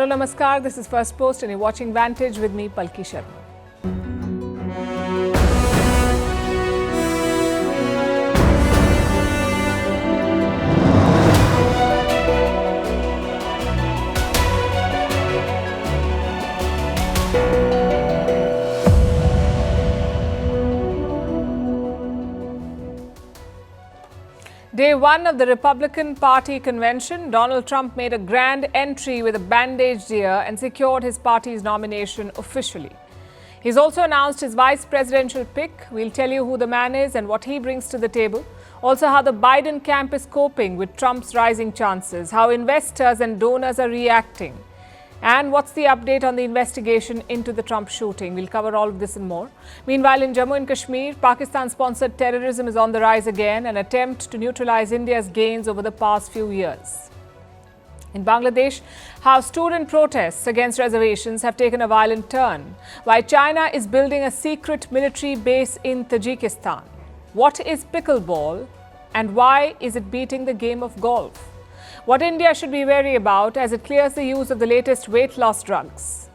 Hello, Namaskar. This is Firstpost and you're watching Vantage with me, Palki Sharma. Day one of the Republican Party convention, Donald Trump made a grand entry with a bandaged ear and secured his party's nomination officially. He's also announced his vice presidential pick. We'll tell you who the man is and what he brings to the table. Also, how the Biden camp is coping with Trump's rising chances, how investors and donors are reacting, and what's the update on the investigation into the Trump shooting. We'll cover all of this and more. Meanwhile, in Jammu and Kashmir, Pakistan-sponsored terrorism is on the rise again, an attempt to neutralize India's gains over the past few years. In Bangladesh, how student protests against reservations have taken a violent turn, why China is building a secret military base in Tajikistan. What is Pickle Ball and why is it beating the game of golf? What India should be wary about as it clears the use of the latest weight loss drugs.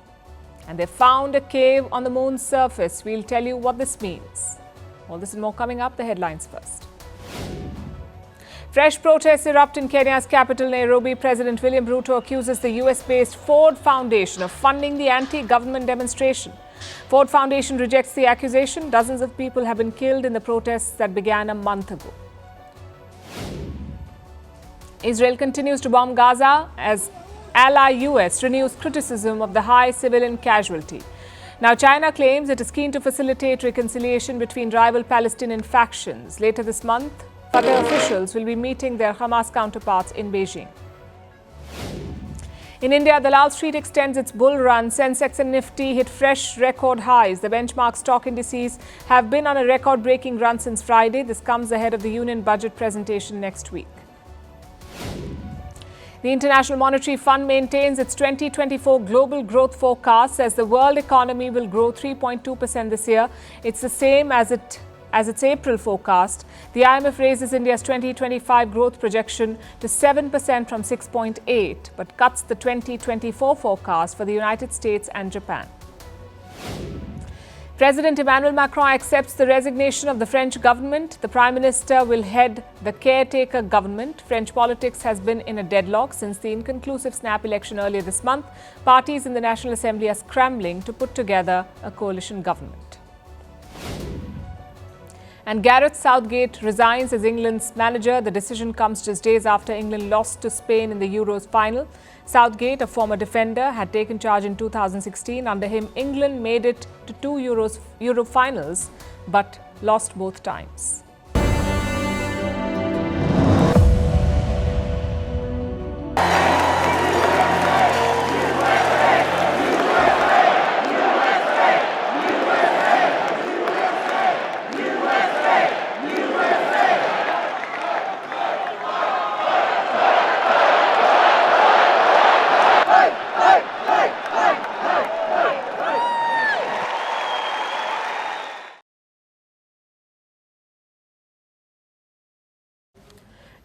And they found a cave on the moon's surface. We'll tell you what this means. All this and more coming up. The headlines first. Fresh protests erupt in Kenya's capital, Nairobi. President William Ruto accuses the US-based Ford Foundation of funding the anti-government demonstration. Ford Foundation rejects the accusation. Dozens of people have been killed in the protests that began a month ago. Israel continues to bomb Gaza as ally US renews criticism of the high civilian casualty. Now, China claims it is keen to facilitate reconciliation between rival Palestinian factions. Later this month, Fatah officials will be meeting their Hamas counterparts in Beijing. In India, the Lal Street extends its bull run. Sensex and Nifty hit fresh record highs. The benchmark stock indices have been on a record-breaking run since Friday. This comes ahead of the union budget presentation next week. The International Monetary Fund maintains its 2024 global growth forecast as the world economy will grow 3.2% this year. It's the same as its April forecast. The IMF raises India's 2025 growth projection to 7% from 6.8%, but cuts the 2024 forecast for the United States and Japan. President Emmanuel Macron accepts the resignation of the French government. The Prime Minister will head the caretaker government. French politics has been in a deadlock since the inconclusive snap election earlier this month. Parties in the National Assembly are scrambling to put together a coalition government. And Gareth Southgate resigns as England's manager. The decision comes just days after England lost to Spain in the Euros final. Southgate, a former defender, had taken charge in 2016. Under him, England made it to two Euro finals, but lost both times.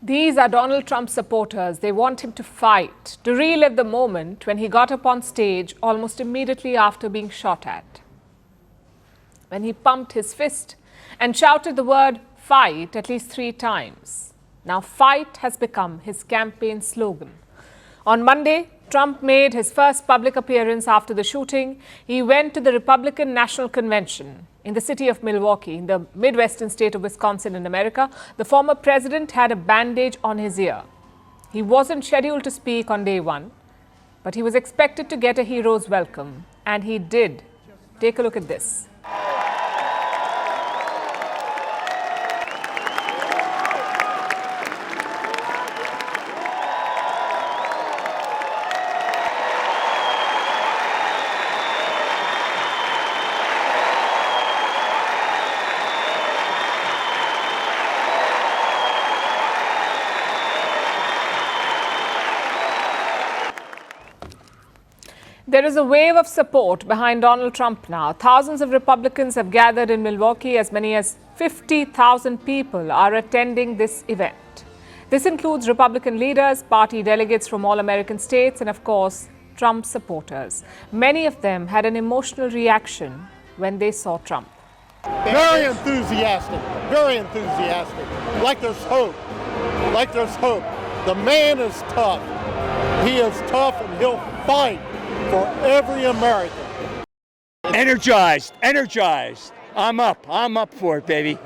These are Donald Trump's supporters. They want him to fight, to relive the moment when he got up on stage almost immediately after being shot at. When he pumped his fist and shouted the word fight at least 3 times. Now fight has become his campaign slogan. On Monday, Trump made his first public appearance after the shooting. He went to the Republican National Convention in the city of Milwaukee, in the Midwestern state of Wisconsin in America. The former president had a bandage on his ear. He wasn't scheduled to speak on day one, but he was expected to get a hero's welcome, and he did. Take a look at this. There is a wave of support behind Donald Trump now. Thousands of Republicans have gathered in Milwaukee. As many as 50,000 people are attending this event. This includes Republican leaders, party delegates from all American states, and of course, Trump supporters. Many of them had an emotional reaction when they saw Trump. Very enthusiastic, very enthusiastic. Like there's hope, like there's hope. The man is tough. He is tough and he'll fight for every American. Energized, energized. I'm up for it, baby.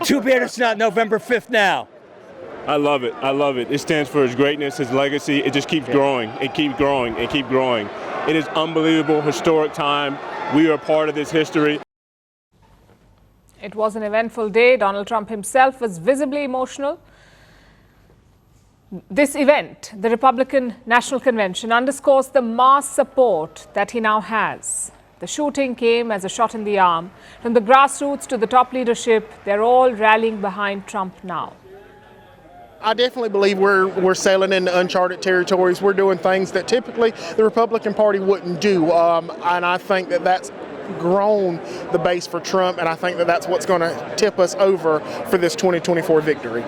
Too bad it's not November 5th now. I love it. I love it. It stands for his greatness, his legacy. It just keeps growing. It keeps growing and keep growing. It is unbelievable, historic time. We are part of this history. It was an eventful day. Donald Trump himself was visibly emotional. This event, the Republican National Convention, underscores the mass support that he now has. The shooting came as a shot in the arm. From the grassroots to the top leadership, they're all rallying behind Trump now. I definitely believe we're sailing into uncharted territories. We're doing things that typically the Republican Party wouldn't do, and I think that that's grown the base for Trump, and I think that that's what's going to tip us over for this 2024 victory.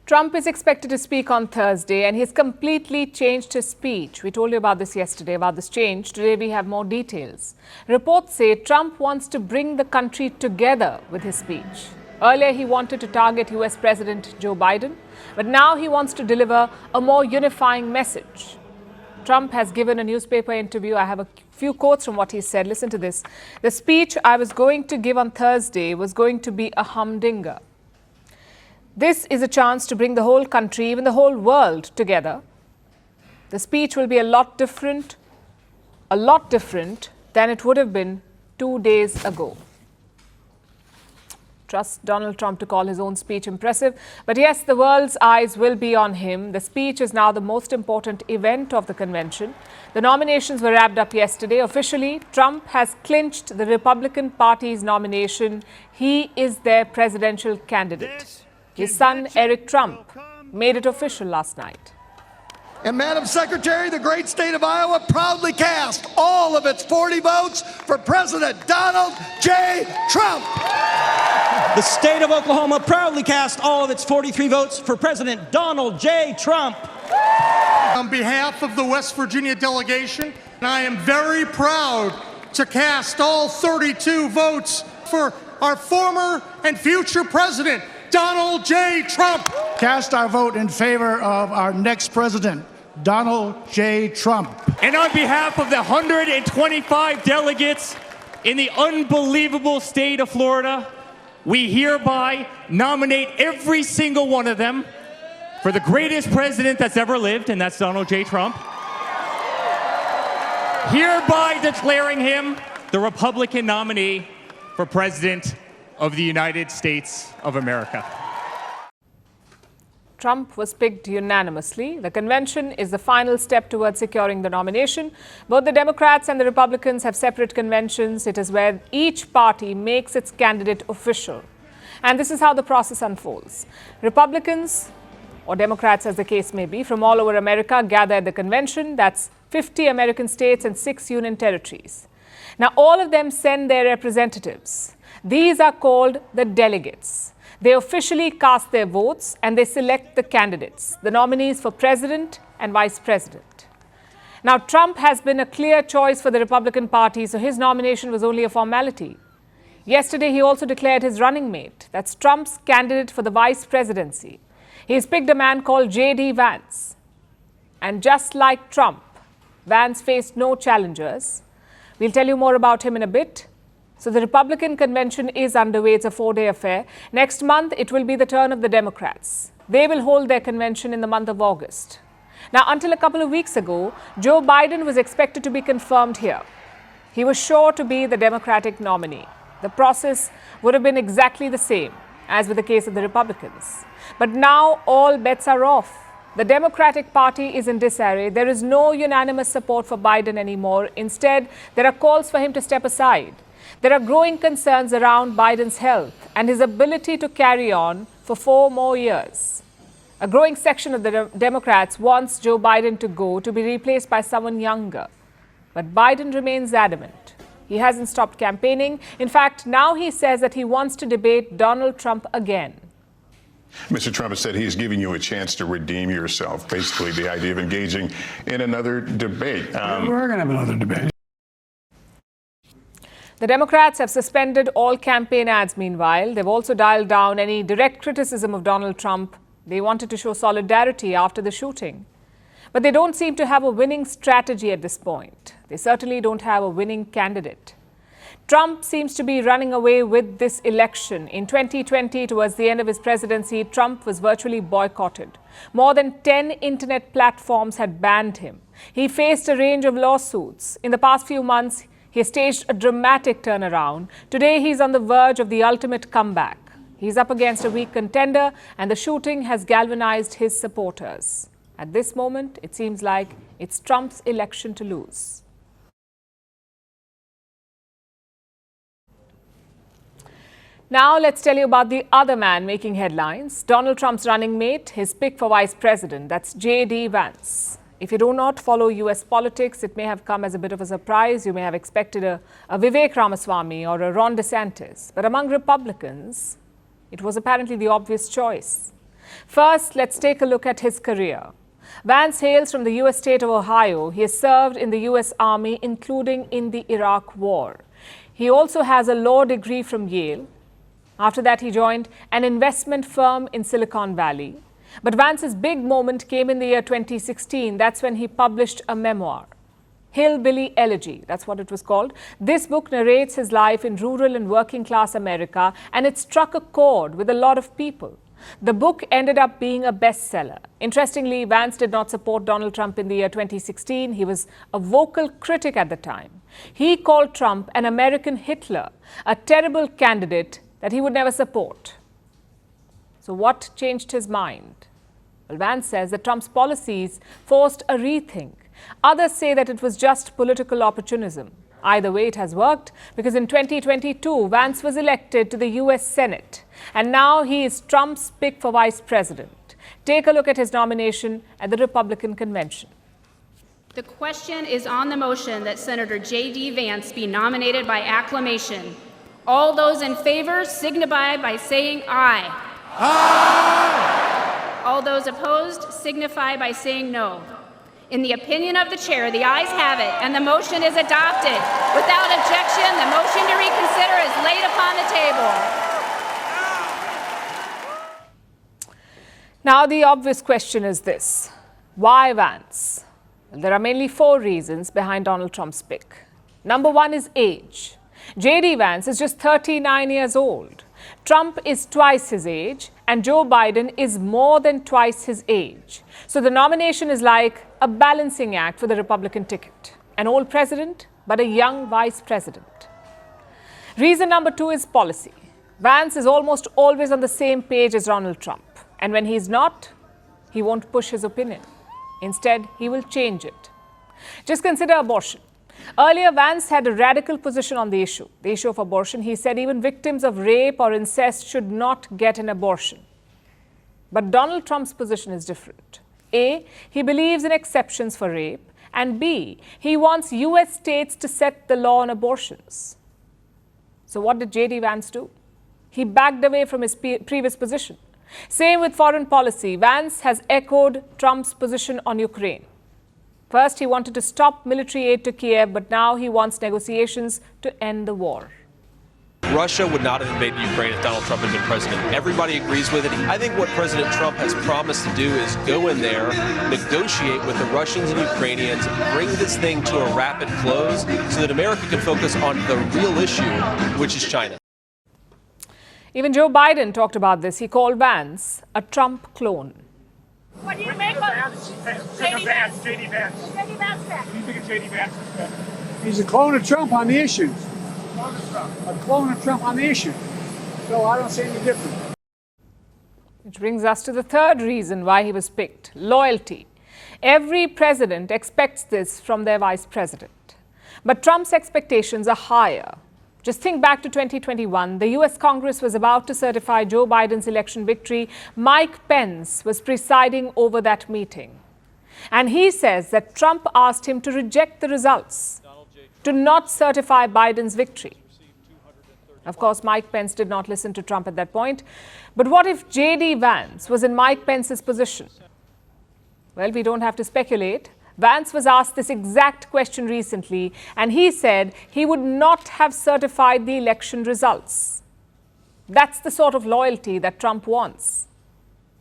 Trump is expected to speak on Thursday, and he's completely changed his speech. We told you about this yesterday, about this change. Today we have more details. Reports say Trump wants to bring the country together with his speech. Earlier, he wanted to target US President Joe Biden, but now he wants to deliver a more unifying message. Trump has given a newspaper interview. I have a few quotes from what he said. Listen to this. The speech I was going to give on Thursday was going to be a humdinger. This is a chance to bring the whole country, even the whole world, together. The speech will be a lot different than it would have been 2 days ago. Trust Donald Trump to call his own speech impressive. But yes, the world's eyes will be on him. The speech is now the most important event of the convention. The nominations were wrapped up yesterday. Officially, Trump has clinched the Republican Party's nomination. He is their presidential candidate. His son, Eric Trump, made it official last night. And Madam Secretary, the great state of Iowa proudly cast all of its 40 votes for President Donald J. Trump. The state of Oklahoma proudly cast all of its 43 votes for President Donald J. Trump. On behalf of the West Virginia delegation, I am very proud to cast all 32 votes for our former and future president, Donald J. Trump. Cast our vote in favor of our next president, Donald J. Trump. And on behalf of the 125 delegates in the unbelievable state of Florida, we hereby nominate every single one of them for the greatest president that's ever lived, and that's Donald J. Trump. Hereby declaring him the Republican nominee for President of the United States of America. Trump was picked unanimously. The convention is the final step towards securing the nomination. Both the Democrats and the Republicans have separate conventions. It is where each party makes its candidate official. And this is how the process unfolds. Republicans, or Democrats as the case may be, from all over America gather at the convention. That's 50 American states and 6 union territories. Now, all of them send their representatives. These are called the delegates. They officially cast their votes and they select the candidates, the nominees for president and vice president. Now, Trump has been a clear choice for the Republican Party, so his nomination was only a formality. Yesterday, he also declared his running mate. That's Trump's candidate for the vice presidency. He's picked a man called JD Vance. And just like Trump, Vance faced no challengers. We'll tell you more about him in a bit. So the Republican convention is underway. It's a 4-day affair. Next month, it will be the turn of the Democrats. They will hold their convention in the month of August. Now, until a couple of weeks ago, Joe Biden was expected to be confirmed here. He was sure to be the Democratic nominee. The process would have been exactly the same as with the case of the Republicans. But now all bets are off. The Democratic Party is in disarray. There is no unanimous support for Biden anymore. Instead, there are calls for him to step aside. There are growing concerns around Biden's health and his ability to carry on for 4 more years. A growing section of the Democrats wants Joe Biden to go to be replaced by someone younger. But Biden remains adamant. He hasn't stopped campaigning. In fact, now he says that he wants to debate Donald Trump again. Mr. Trump has said he's giving you a chance to redeem yourself, basically the idea of engaging in another debate. We're going to have another debate. The Democrats have suspended all campaign ads meanwhile. They've also dialed down any direct criticism of Donald Trump. They wanted to show solidarity after the shooting. But they don't seem to have a winning strategy at this point. They certainly don't have a winning candidate. Trump seems to be running away with this election. In 2020, towards the end of his presidency, Trump was virtually boycotted. More than 10 internet platforms had banned him. He faced a range of lawsuits. In the past few months, he staged a dramatic turnaround. Today, he's on the verge of the ultimate comeback. He's up against a weak contender, and the shooting has galvanized his supporters. At this moment, it seems like it's Trump's election to lose. Now, let's tell you about the other man making headlines. Donald Trump's running mate, his pick for vice president. That's JD Vance. If you do not follow US politics, it may have come as a bit of a surprise. You may have expected a Vivek Ramaswamy or a Ron DeSantis. But among Republicans, it was apparently the obvious choice. First, let's take a look at his career. Vance hails from the US state of Ohio. He has served in the US Army, including in the Iraq War. He also has a law degree from Yale. After that, he joined an investment firm in Silicon Valley. But Vance's big moment came in the year 2016. That's when he published a memoir, Hillbilly Elegy. That's what it was called. This book narrates his life in rural and working class America, and it struck a chord with a lot of people. The book ended up being a bestseller. Interestingly, Vance did not support Donald Trump in the year 2016. He was a vocal critic at the time. He called Trump an American Hitler, a terrible candidate that he would never support. So what changed his mind? Well, Vance says that Trump's policies forced a rethink. Others say that it was just political opportunism. Either way, it has worked, because in 2022, Vance was elected to the US Senate. And now he is Trump's pick for vice president. Take a look at his nomination at the Republican convention. The question is on the motion that Senator JD Vance be nominated by acclamation. All those in favor signify by saying aye. Aye! All those opposed signify by saying no. In the opinion of the chair, the ayes have it, and the motion is adopted. Without objection, the motion to reconsider is laid upon the table. Now, the obvious question is this: why Vance? Well, there are mainly 4 reasons behind Donald Trump's pick. Number 1 is age. JD Vance is just 39 years old. Trump is twice his age, and Joe Biden is more than twice his age. So the nomination is like a balancing act for the Republican ticket. An old president, but a young vice president. Reason number 2 is policy. Vance is almost always on the same page as Donald Trump. And when he's not, he won't push his opinion. Instead, he will change it. Just consider abortion. Earlier, Vance had a radical position on the issue of abortion. He said even victims of rape or incest should not get an abortion. But Donald Trump's position is different. A, he believes in exceptions for rape, and B, he wants US states to set the law on abortions. So what did JD Vance do? He backed away from his previous position. Same with foreign policy. Vance has echoed Trump's position on Ukraine. First, he wanted to stop military aid to Kiev, but now he wants negotiations to end the war. Russia would not have invaded Ukraine if Donald Trump had been president. Everybody agrees with it. I think what President Trump has promised to do is go in there, negotiate with the Russians and Ukrainians, bring this thing to a rapid close so that America can focus on the real issue, which is China. Even Joe Biden talked about this. He called Vance a Trump clone. What do you make of JD Vance? JD Vance. JD Vance. What do you think of JD Vance? He's a clone of Trump on the issues. A clone of Trump on the issue. So I don't see any difference. Which brings us to the third reason why he was picked: loyalty. Every president expects this from their vice president. But Trump's expectations are higher. Just think back to 2021. The US Congress was about to certify Joe Biden's election victory. Mike Pence was presiding over that meeting. And he says that Trump asked him to reject the results, to not certify Biden's victory. Of course, Mike Pence did not listen to Trump at that point. But what if JD Vance was in Mike Pence's position? Well, we don't have to speculate. Vance was asked this exact question recently, and he said he would not have certified the election results. That's the sort of loyalty that Trump wants.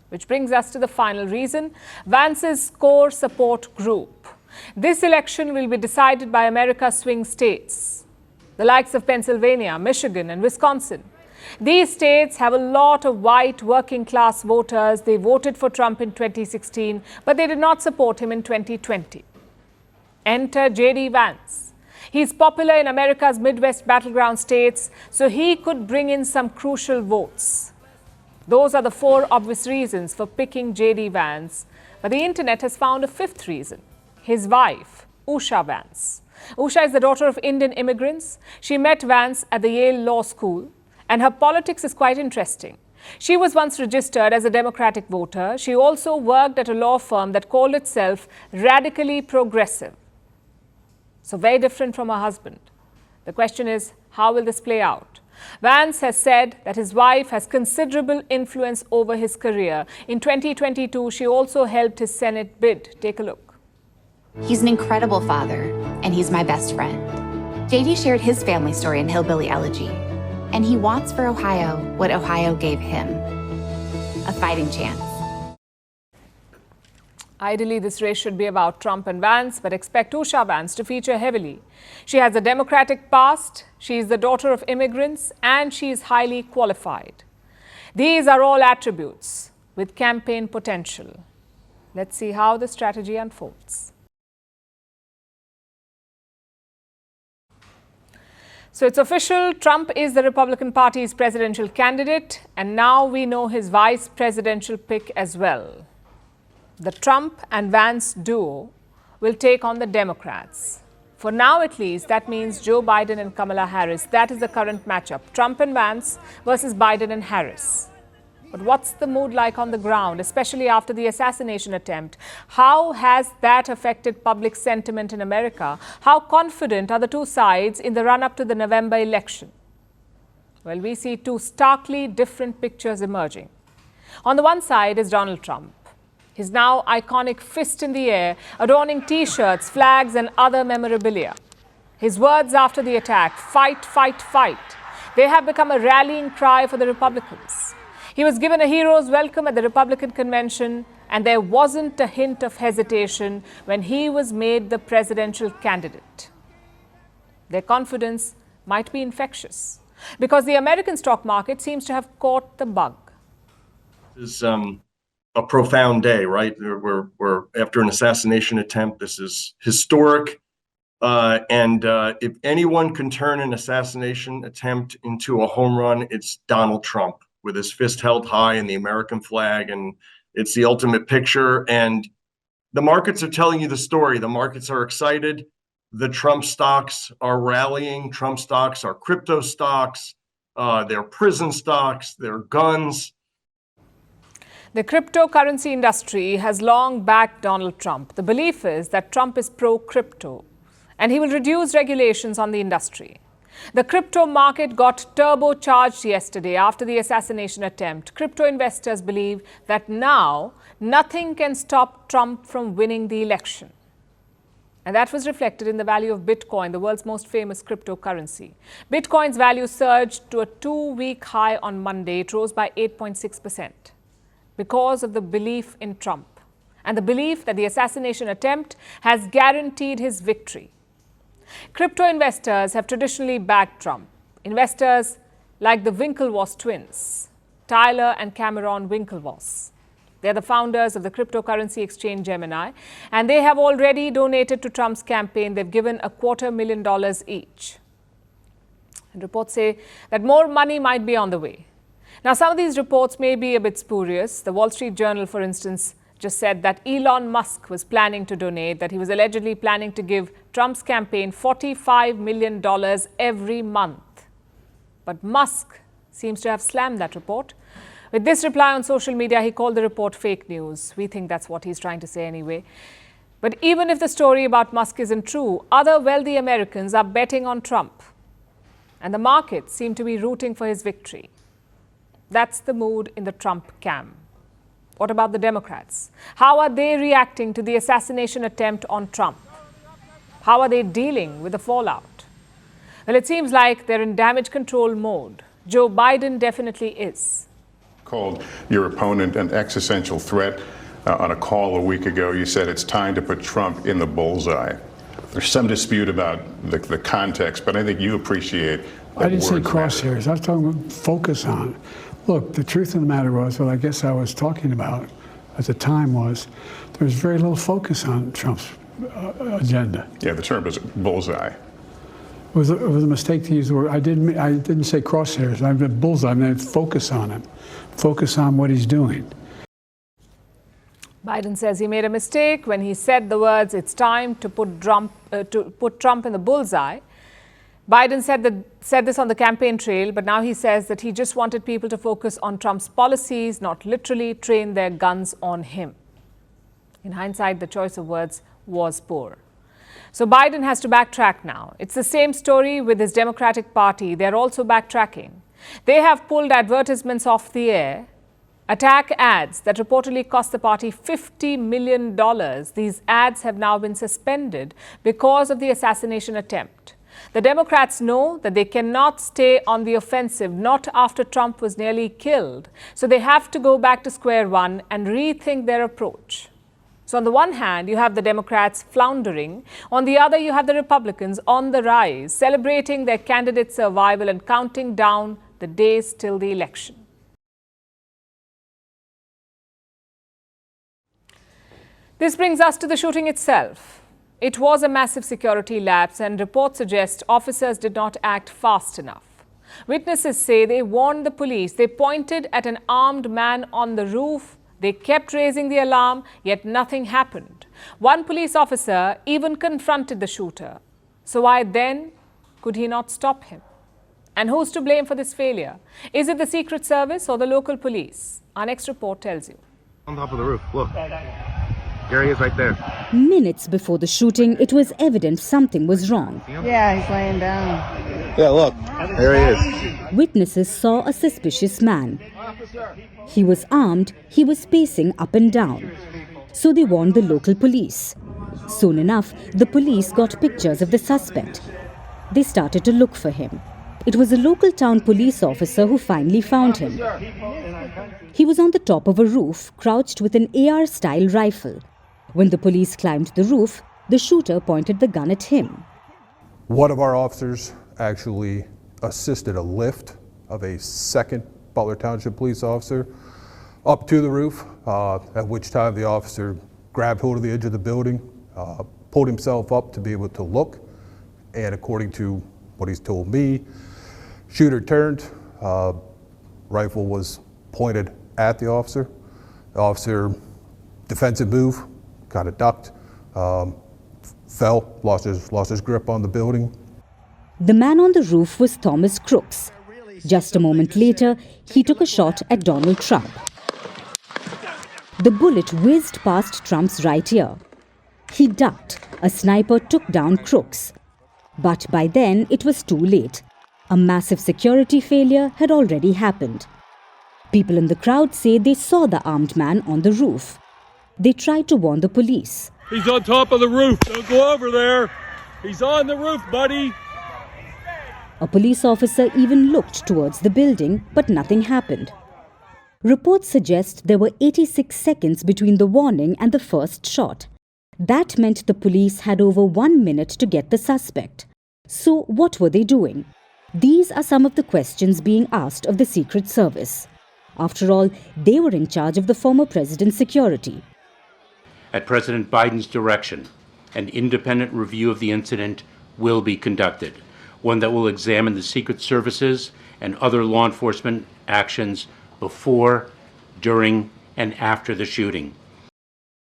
Which brings us to the final reason, Vance's core support group. This election will be decided by America's swing states, the likes of Pennsylvania, Michigan, and Wisconsin. These states have a lot of white working-class voters. They voted for Trump in 2016, but they did not support him in 2020. Enter JD Vance. He's popular in America's Midwest battleground states, so he could bring in some crucial votes. Those are the four obvious reasons for picking JD Vance. But the internet has found a fifth reason. His wife, Usha Vance. Usha is the daughter of Indian immigrants. She met Vance at the Yale Law School, and her politics is quite interesting. She was once registered as a Democratic voter. She also worked at a law firm that called itself radically progressive. So very different from her husband. The question is, how will this play out? Vance has said that his wife has considerable influence over his career. In 2022, she also helped his Senate bid. Take a look. He's an incredible father, and he's my best friend. JD shared his family story in Hillbilly Elegy, and he wants for Ohio what Ohio gave him, a fighting chance. Ideally, this race should be about Trump and Vance, but expect Usha Vance to feature heavily. She has a Democratic past, she is the daughter of immigrants, and she is highly qualified. These are all attributes with campaign potential. Let's see how the strategy unfolds. So it's official, Trump is the Republican Party's presidential candidate, and now we know his vice presidential pick as well. The Trump and Vance duo will take on the Democrats. For now, at least, that means Joe Biden and Kamala Harris. That is the current matchup. Trump and Vance versus Biden and Harris. But what's the mood like on the ground, especially after the assassination attempt? How has that affected public sentiment in America? How confident are the two sides in the run-up to the November election? Well, we see two starkly different pictures emerging. On the one side is Donald Trump. His now iconic fist in the air, adorning T-shirts, flags, and other memorabilia. His words after the attack, fight, fight, fight. They have become a rallying cry for the Republicans. He was given a hero's welcome at the Republican convention, and there wasn't a hint of hesitation when he was made the presidential candidate. Their confidence might be infectious, because the American stock market seems to have caught the bug. This is a profound day, right? We're after an assassination attempt. This is historic. And if anyone can turn an assassination attempt into a home run, it's Donald Trump, with his fist held high and the American flag. And it's the ultimate picture. And the markets are telling you the story. The markets are excited. The Trump stocks are rallying. Trump stocks are crypto stocks. They're prison stocks. They're guns. The cryptocurrency industry has long backed Donald Trump. The belief is that Trump is pro-crypto and he will reduce regulations on the industry. The crypto market got turbocharged yesterday after the assassination attempt. Crypto investors believe that now nothing can stop Trump from winning the election. And that was reflected in the value of Bitcoin, the world's most famous cryptocurrency. Bitcoin's value surged to a 2-week high on Monday. It rose by 8.6%. because of the belief in Trump and the belief that the assassination attempt has guaranteed his victory. Crypto investors have traditionally backed Trump. Investors like the Winklevoss twins, Tyler and Cameron Winklevoss. They're the founders of the cryptocurrency exchange Gemini, and they have already donated to Trump's campaign. They've given $250,000 each. And reports say that more money might be on the way. Now, some of these reports may be a bit spurious. The Wall Street Journal, for instance, just said that Elon Musk was planning to donate, that he was allegedly planning to give Trump's campaign $45 million every month. But Musk seems to have slammed that report. With this reply on social media, he called the report fake news. We think that's what he's trying to say anyway. But even if the story about Musk isn't true, other wealthy Americans are betting on Trump. and the markets seem to be rooting for his victory. That's the mood in the Trump camp. What about the Democrats? How are they reacting to the assassination attempt on Trump? How are they dealing with the fallout? Well, it seems like they're in damage control mode. Joe Biden definitely is. Called your opponent an existential threat. On a call a week ago, you said it's time to put Trump in the bullseye. There's some dispute about the context, but I think you appreciate that I didn't say words crosshairs. I was talking about focus on. Look, the truth of the matter was, what I guess I was talking about at the time was, there was very little focus on Trump's agenda. Yeah, the term is bullseye. It was a mistake to use the word. I didn't say crosshairs. I meant bullseye. I meant focus on him. Focus on what he's doing. Biden says he made a mistake when he said the words, "It's time to put Trump in the bullseye." Biden said this on the campaign trail, but now he says that he just wanted people to focus on Trump's policies, not literally train their guns on him. In hindsight, the choice of words was poor. So Biden has to backtrack now. It's the same story with his Democratic Party. They're also backtracking. They have pulled advertisements off the air, attack ads that reportedly cost the party $50 million. These ads have now been suspended because of the assassination attempt. The Democrats know that they cannot stay on the offensive, not after Trump was nearly killed. So they have to go back to square one and rethink their approach. So on the one hand, you have the Democrats floundering. On the other, you have the Republicans on the rise, celebrating their candidate's survival and counting down the days till the election. This brings us to the shooting itself. It was a massive security lapse, and reports suggest officers did not act fast enough. Witnesses say they warned the police. They pointed at an armed man on the roof. They kept raising the alarm, yet nothing happened. One police officer even confronted the shooter. So why then could he not stop him? And who's to blame for this failure? Is it the Secret Service or the local police? Our next report tells you. On top of the roof, look. There he is right there. Minutes before the shooting, it was evident something was wrong. Yeah, he's laying down. Yeah, look. There he is. Witnesses saw a suspicious man. He was armed, he was pacing up and down. So they warned the local police. Soon enough, the police got pictures of the suspect. They started to look for him. It was a local town police officer who finally found him. He was on the top of a roof, crouched with an AR-style rifle. When the police climbed the roof, the shooter pointed the gun at him. One of our officers actually assisted a lift of a second Butler Township police officer up to the roof, at which time the officer grabbed hold of the edge of the building, pulled himself up to be able to look, and according to what he's told me, shooter turned, rifle was pointed at the officer. The officer, defensive move, kind of ducked, fell, lost his grip on the building. The man on the roof was Thomas Crooks. Just a moment later, he took a shot at Donald Trump. The bullet whizzed past Trump's right ear. He ducked. A sniper took down Crooks. But by then, it was too late. A massive security failure had already happened. People in the crowd say they saw the armed man on the roof. They tried to warn the police. He's on top of the roof. Don't go over there. He's on the roof, buddy. A police officer even looked towards the building, but nothing happened. Reports suggest there were 86 seconds between the warning and the first shot. That meant the police had over 1 minute to get the suspect. So what were they doing? These are some of the questions being asked of the Secret Service. After all, they were in charge of the former president's security. At President Biden's direction, an independent review of the incident will be conducted, one that will examine the Secret Services and other law enforcement actions before, during, and after the shooting.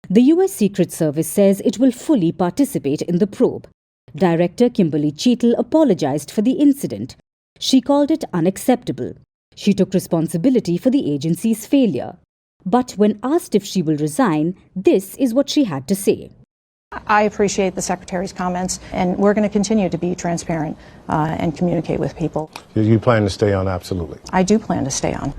The U.S. Secret Service says it will fully participate in the probe. Director Kimberly Cheetle apologized for the incident. She called it unacceptable. She took responsibility for the agency's failure. But when asked if she will resign, this is what she had to say. I appreciate the Secretary's comments, and we're going to continue to be transparent and communicate with people. You plan to stay on, absolutely. I do plan to stay on.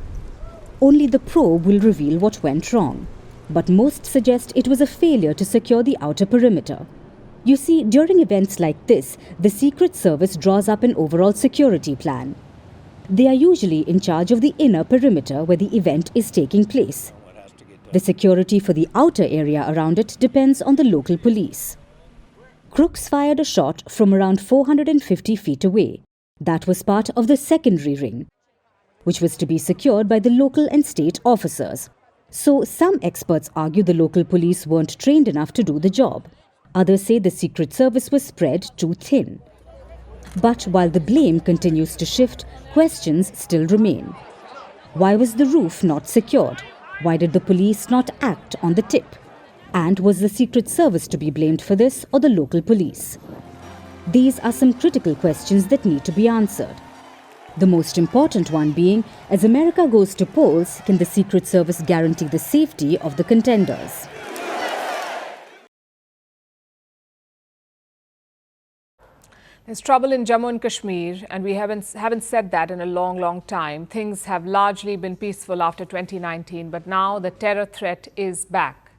Only the probe will reveal what went wrong, but most suggest it was a failure to secure the outer perimeter. You see, during events like this, the Secret Service draws up an overall security plan. They are usually in charge of the inner perimeter where the event is taking place. The security for the outer area around it depends on the local police. Crooks fired a shot from around 450 feet away. That was part of the secondary ring, which was to be secured by the local and state officers. So some experts argue the local police weren't trained enough to do the job. Others say the Secret Service was spread too thin. But while the blame continues to shift, questions still remain. Why was the roof not secured? Why did the police not act on the tip? And was the Secret Service to be blamed for this, or the local police? These are some critical questions that need to be answered. The most important one being, as America goes to polls, can the Secret Service guarantee the safety of the contenders? There's trouble in Jammu and Kashmir, and we haven't said that in a long time. Things have largely been peaceful after 2019, but now the terror threat is back.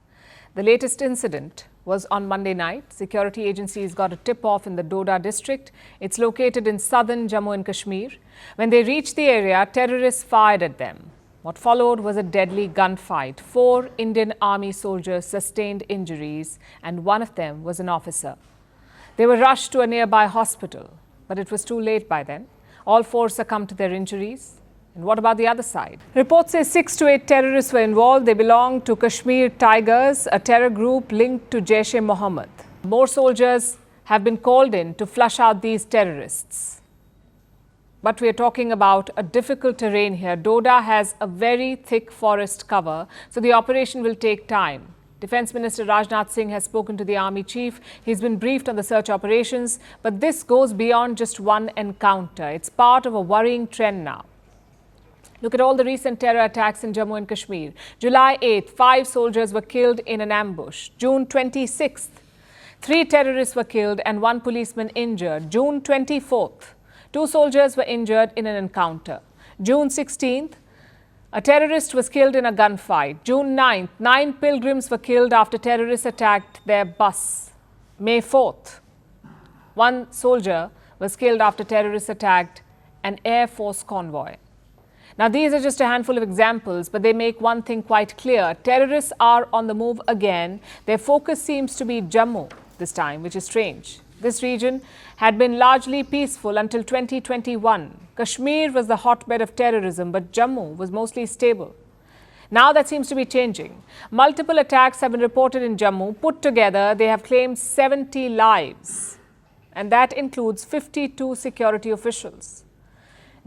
The latest incident was on Monday night. Security agencies got a tip-off in the Doda district. It's located in southern Jammu and Kashmir. When they reached the area, terrorists fired at them. What followed was a deadly gunfight. 4 Indian Army soldiers sustained injuries, and one of them was an officer. They were rushed to a nearby hospital, but it was too late by then. All 4 succumbed to their injuries. And what about the other side? Reports say 6 to 8 terrorists were involved. They belong to Kashmir Tigers, a terror group linked to Jaish-e-Mohammed. More soldiers have been called in to flush out these terrorists. But we are talking about a difficult terrain here. Doda has a very thick forest cover, so the operation will take time. Defence Minister Rajnath Singh has spoken to the Army Chief. He's been briefed on the search operations, but this goes beyond just one encounter. It's part of a worrying trend now. Look at all the recent terror attacks in Jammu and Kashmir. July 8th, 5 soldiers were killed in an ambush. June 26th, 3 terrorists were killed and 1 policeman injured. June 24th, 2 soldiers were injured in an encounter. June 16th, a terrorist was killed in a gunfight. June 9th, 9 pilgrims were killed after terrorists attacked their bus. May 4th, 1 soldier was killed after terrorists attacked an Air Force convoy. Now, these are just a handful of examples, but they make one thing quite clear. Terrorists are on the move again. Their focus seems to be Jammu this time, which is strange. This region had been largely peaceful until 2021. Kashmir was the hotbed of terrorism, but Jammu was mostly stable. Now that seems to be changing. Multiple attacks have been reported in Jammu. Put together, they have claimed 70 lives, and that includes 52 security officials.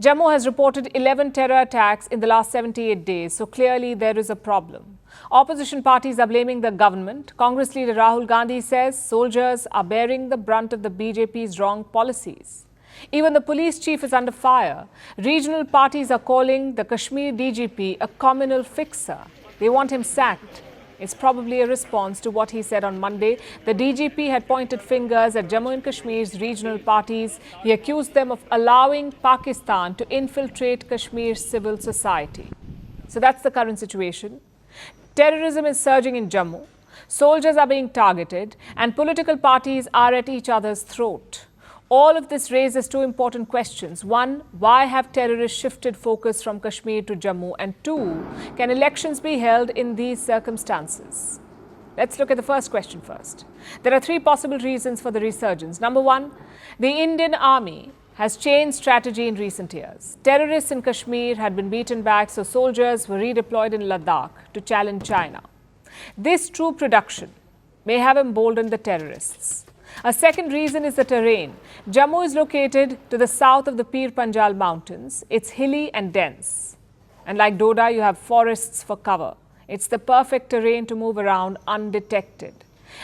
Jammu has reported 11 terror attacks in the last 78 days, so clearly there is a problem. Opposition parties are blaming the government. Congress leader Rahul Gandhi says soldiers are bearing the brunt of the BJP's wrong policies. Even the police chief is under fire. Regional parties are calling the Kashmir DGP a communal fixer. They want him sacked. It's probably a response to what he said on Monday. The DGP had pointed fingers at Jammu and Kashmir's regional parties. He accused them of allowing Pakistan to infiltrate Kashmir's civil society. So that's the current situation. Terrorism is surging in Jammu. Soldiers are being targeted, and political parties are at each other's throat. All of this raises 2 important questions. 1, why have terrorists shifted focus from Kashmir to Jammu? And 2, can elections be held in these circumstances? Let's look at the first question first. There are 3 possible reasons for the resurgence. Number 1, the Indian Army has changed strategy in recent years. Terrorists in Kashmir had been beaten back, so soldiers were redeployed in Ladakh to challenge China. This troop production may have emboldened the terrorists. A second reason is the terrain. Jammu is located to the south of the Pir Panjal Mountains. It's hilly and dense. And like Doda, you have forests for cover. It's the perfect terrain to move around undetected.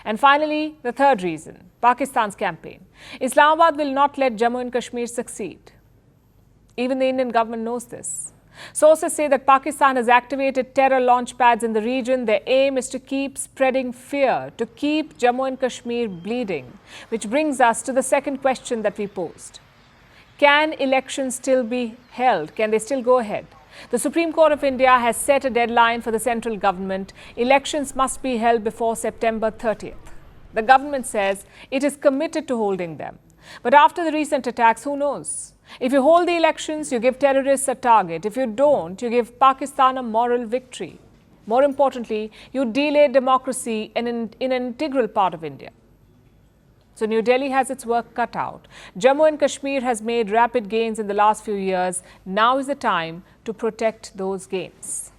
And finally, the third reason, Pakistan's campaign. Islamabad will not let Jammu and Kashmir succeed. Even the Indian government knows this. Sources say that Pakistan has activated terror launch pads in the region. Their aim is to keep spreading fear, to keep Jammu and Kashmir bleeding. Which brings us to the second question that we posed. Can elections still be held? Can they still go ahead? The Supreme Court of India has set a deadline for the central government. Elections must be held before September 30th. The government says it is committed to holding them. But after the recent attacks, who knows? If you hold the elections, you give terrorists a target. If you don't, you give Pakistan a moral victory. More importantly, you delay democracy in an integral part of India. So New Delhi has its work cut out. Jammu and Kashmir has made rapid gains in the last few years. Now is the time to protect those gains.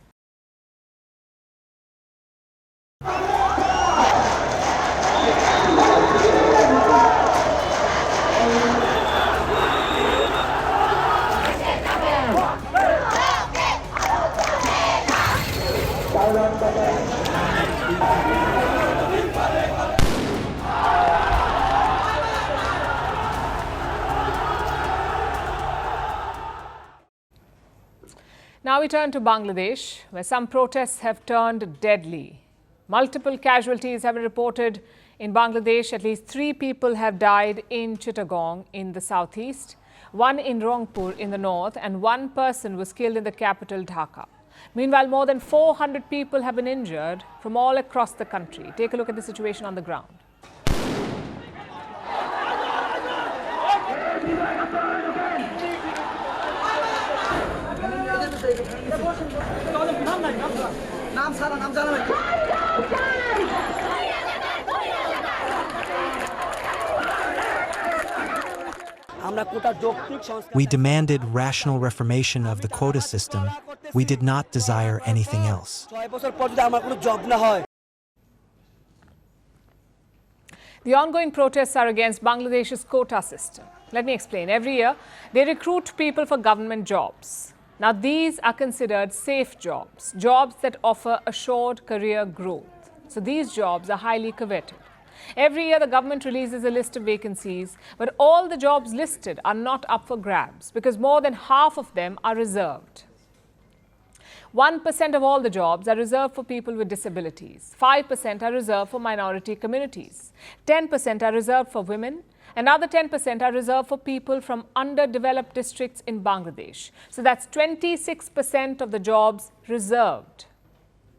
Now we turn to Bangladesh, where some protests have turned deadly. Multiple casualties have been reported in Bangladesh. At least 3 people have died in Chittagong in the southeast, 1 in Rangpur in the north, and 1 person was killed in the capital, Dhaka. Meanwhile, more than 400 people have been injured from all across the country. Take a look at the situation on the ground. We demanded rational reformation of the quota system. We did not desire anything else. The ongoing protests are against Bangladesh's quota system. Let me explain. Every year, they recruit people for government jobs. Now, these are considered safe jobs, jobs that offer assured career growth. So these jobs are highly coveted. Every year, the government releases a list of vacancies, but all the jobs listed are not up for grabs because more than half of them are reserved. 1% of all the jobs are reserved for people with disabilities. 5% are reserved for minority communities. 10% are reserved for women. Another 10% are reserved for people from underdeveloped districts in Bangladesh. So that's 26% of the jobs reserved.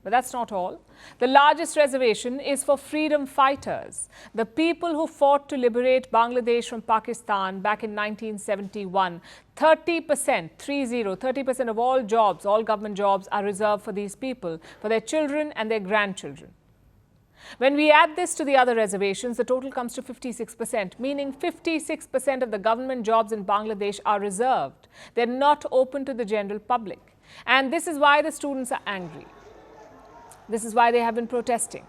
But that's not all. The largest reservation is for freedom fighters, the people who fought to liberate Bangladesh from Pakistan back in 1971. 30% of all jobs, all government jobs are reserved for these people, for their children and their grandchildren. When we add this to the other reservations, the total comes to 56%, meaning 56% of the government jobs in Bangladesh are reserved. They're not open to the general public. And this is why the students are angry. This is why they have been protesting.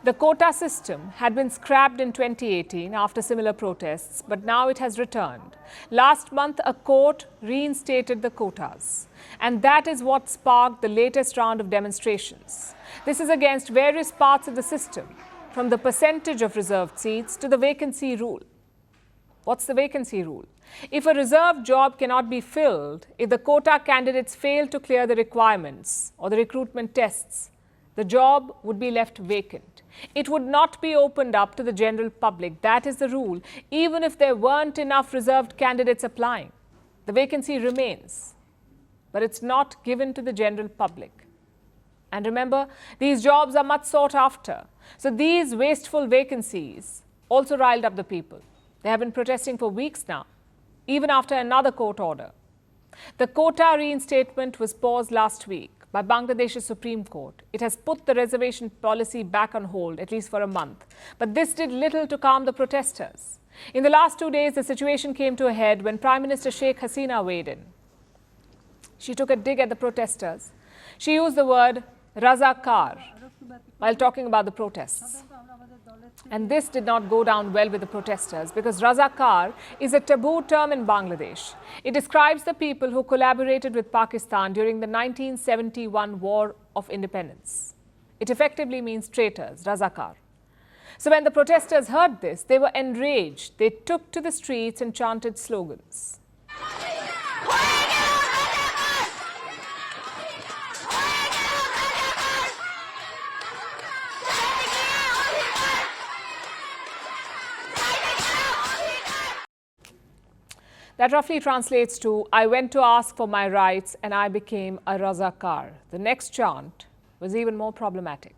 The quota system had been scrapped in 2018 after similar protests, but now it has returned. Last month, a court reinstated the quotas, and that is what sparked the latest round of demonstrations. This is against various parts of the system, from the percentage of reserved seats to the vacancy rule. What's the vacancy rule? If a reserved job cannot be filled, if the quota candidates fail to clear the requirements or the recruitment tests, the job would be left vacant. It would not be opened up to the general public. That is the rule, even if there weren't enough reserved candidates applying. The vacancy remains, but it's not given to the general public. And remember, these jobs are much sought after. So these wasteful vacancies also riled up the people. They have been protesting for weeks now, even after another court order. The quota reinstatement was paused last week by Bangladesh's Supreme Court. It has put the reservation policy back on hold, at least for a month. But this did little to calm the protesters. In the last 2 days, the situation came to a head when Prime Minister Sheikh Hasina weighed in. She took a dig at the protesters. She used the word Razakar while talking about the protests. And this did not go down well with the protesters because Razakar is a taboo term in Bangladesh. It describes the people who collaborated with Pakistan during the 1971 War of Independence. It effectively means traitors, Razakar. So when the protesters heard this, they were enraged. They took to the streets and chanted slogans. That roughly translates to, I went to ask for my rights and I became a Razakar. The next chant was even more problematic.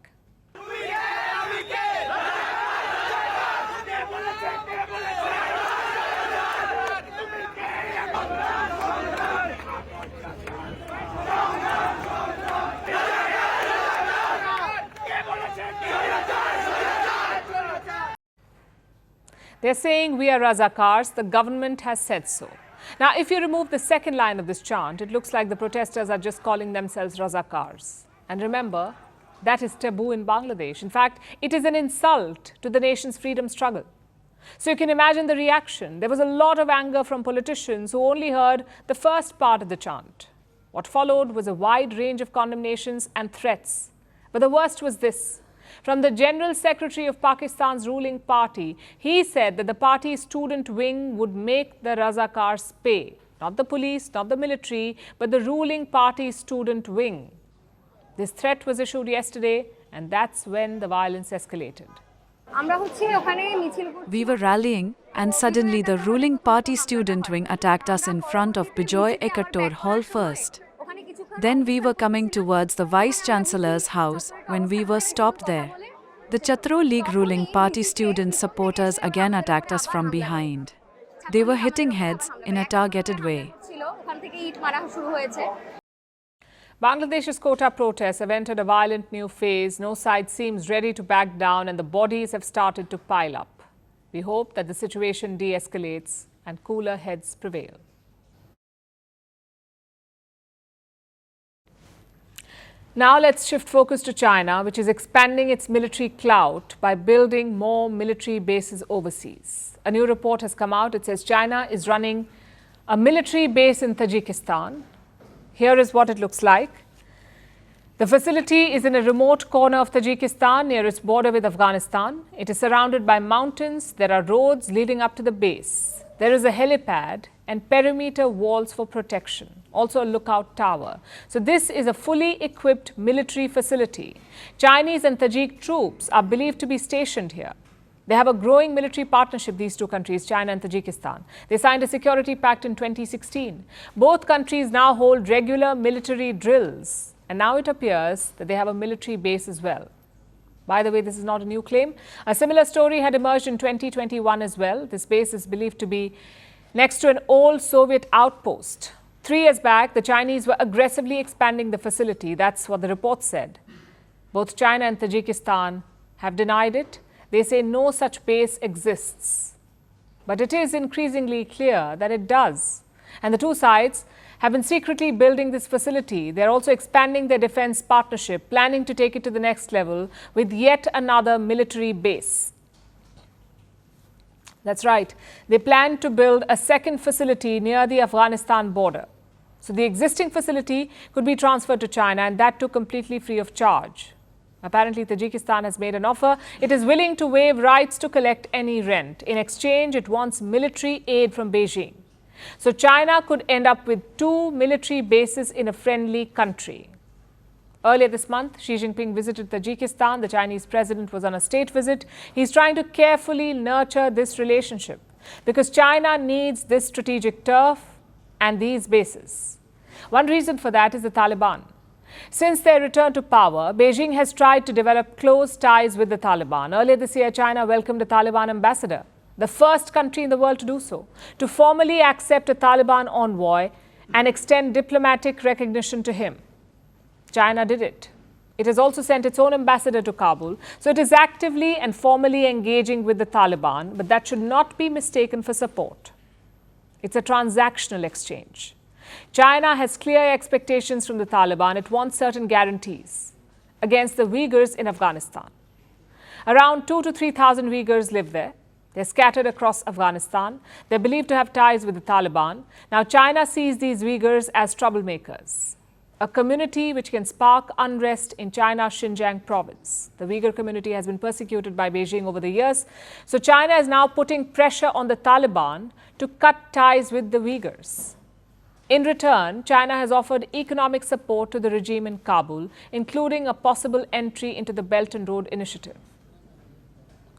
They're saying we are Razakars, the government has said so. Now, if you remove the second line of this chant, it looks like the protesters are just calling themselves Razakars. And remember, that is taboo in Bangladesh. In fact, it is an insult to the nation's freedom struggle. So you can imagine the reaction. There was a lot of anger from politicians who only heard the first part of the chant. What followed was a wide range of condemnations and threats. But the worst was this. From the General Secretary of Pakistan's ruling party, he said that the party's student wing would make the Razakars pay. Not the police, not the military, but the ruling party's student wing. This threat was issued yesterday, and that's when the violence escalated. We were rallying, and suddenly the ruling party student wing attacked us in front of Bijoy Ekattor Hall first. Then we were coming towards the Vice-Chancellor's house when we were stopped there. The Chhatro League ruling party student supporters again attacked us from behind. They were hitting heads in a targeted way. Bangladesh's quota protests have entered a violent new phase. No side seems ready to back down and the bodies have started to pile up. We hope that the situation de-escalates and cooler heads prevail. Now let's shift focus to China, which is expanding its military clout by building more military bases overseas. A new report has come out. It says China is running a military base in Tajikistan. Here is what it looks like. The facility is in a remote corner of Tajikistan near its border with Afghanistan. It is surrounded by mountains. There are roads leading up to the base. There is a helipad and perimeter walls for protection. Also a lookout tower. So this is a fully equipped military facility. Chinese and Tajik troops are believed to be stationed here. They have a growing military partnership, these two countries, China and Tajikistan. They signed a security pact in 2016. Both countries now hold regular military drills. And now it appears that they have a military base as well. By the way, this is not a new claim. A similar story had emerged in 2021 as well. This base is believed to be next to an old Soviet outpost. 3 years back, the Chinese were aggressively expanding the facility. That's what the report said. Both China and Tajikistan have denied it. They say no such base exists. But it is increasingly clear that it does. And the two sides have been secretly building this facility. They're also expanding their defense partnership, planning to take it to the next level with yet another military base. That's right. They plan to build a second facility near the Afghanistan border. So the existing facility could be transferred to China, and that too completely free of charge. Apparently, Tajikistan has made an offer. It is willing to waive rights to collect any rent. In exchange, it wants military aid from Beijing. So China could end up with 2 military bases in a friendly country. Earlier this month, Xi Jinping visited Tajikistan. The Chinese president was on a state visit. He's trying to carefully nurture this relationship because China needs this strategic turf and these bases. One reason for that is the Taliban. Since their return to power, Beijing has tried to develop close ties with the Taliban. Earlier this year, China welcomed a Taliban ambassador, the first country in the world to do so, to formally accept a Taliban envoy and extend diplomatic recognition to him. China did it. It has also sent its own ambassador to Kabul, so it is actively and formally engaging with the Taliban, but that should not be mistaken for support. It's a transactional exchange. China has clear expectations from the Taliban. It wants certain guarantees against the Uyghurs in Afghanistan. Around 2,000 to 3,000 Uyghurs live there. They're scattered across Afghanistan. They're believed to have ties with the Taliban. Now, China sees these Uyghurs as troublemakers, a community which can spark unrest in China's Xinjiang province. The Uyghur community has been persecuted by Beijing over the years. So China is now putting pressure on the Taliban to cut ties with the Uyghurs. In return, China has offered economic support to the regime in Kabul, including a possible entry into the Belt and Road Initiative.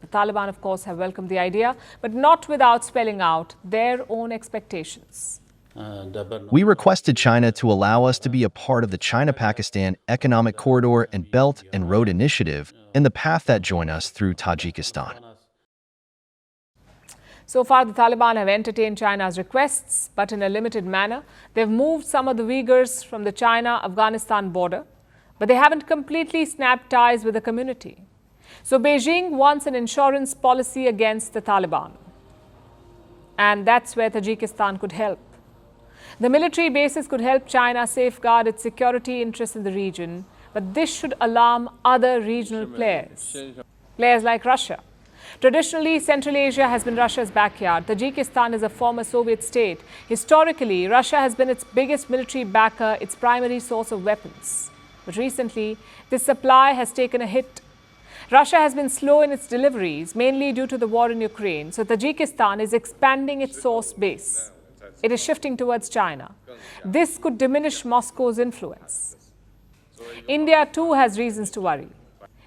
The Taliban, of course, have welcomed the idea, but not without spelling out their own expectations. We requested China to allow us to be a part of the China-Pakistan Economic Corridor and Belt and Road Initiative and the path that join us through Tajikistan. So far, the Taliban have entertained China's requests, but in a limited manner. They've moved some of the Uyghurs from the China-Afghanistan border, but they haven't completely snapped ties with the community. So Beijing wants an insurance policy against the Taliban. And that's where Tajikistan could help. The military bases could help China safeguard its security interests in the region, but this should alarm other regional players like Russia. Traditionally, Central Asia has been Russia's backyard. Tajikistan is a former Soviet state. Historically, Russia has been its biggest military backer, its primary source of weapons. But recently, this supply has taken a hit. Russia has been slow in its deliveries, mainly due to the war in Ukraine. So Tajikistan is expanding its source base. It is shifting towards China. This could diminish Moscow's influence. India too has reasons to worry.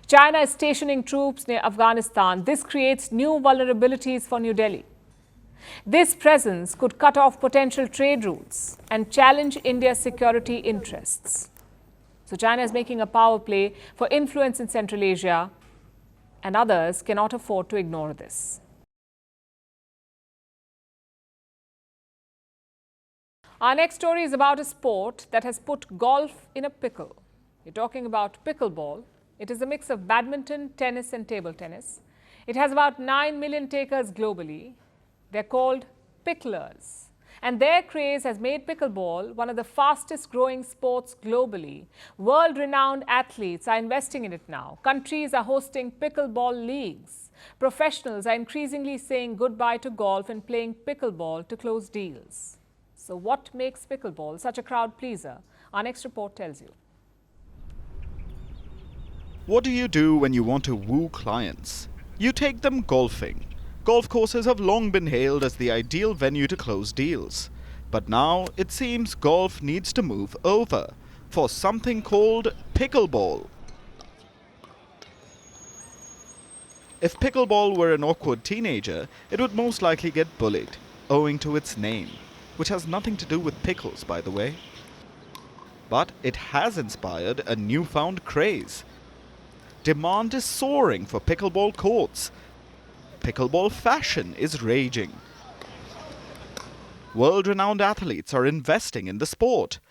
China is stationing troops near Afghanistan. This creates new vulnerabilities for New Delhi. This presence could cut off potential trade routes and challenge India's security interests. So China is making a power play for influence in Central Asia, and others cannot afford to ignore this. Our next story is about a sport that has put golf in a pickle. We're talking about Pickle Ball. It is a mix of badminton, tennis and table tennis. It has about 9 million takers globally. They're called picklers. And their craze has made pickleball one of the fastest growing sports globally. World-renowned athletes are investing in it now. Countries are hosting pickleball leagues. Professionals are increasingly saying goodbye to golf and playing pickleball to close deals. So what makes pickleball such a crowd pleaser? Our next report tells you. What do you do when you want to woo clients? You take them golfing. Golf courses have long been hailed as the ideal venue to close deals. But now it seems golf needs to move over for something called pickleball. If pickleball were an awkward teenager, it would most likely get bullied, owing to its name, which has nothing to do with pickles, by the way. But it has inspired a newfound craze. Demand is soaring for pickleball courts. Pickleball fashion is raging. World-renowned athletes are investing in the sport.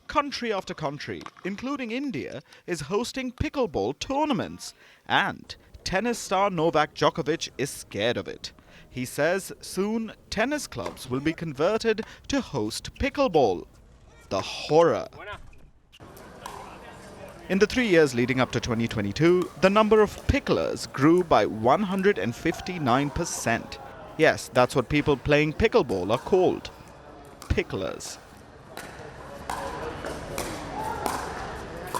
Country after country, including India, is hosting pickleball tournaments. And tennis star Novak Djokovic is scared of it. He says soon tennis clubs will be converted to host pickleball. The horror. In the 3 years leading up to 2022, the number of picklers grew by 159%. Yes, that's what people playing pickleball are called. Picklers.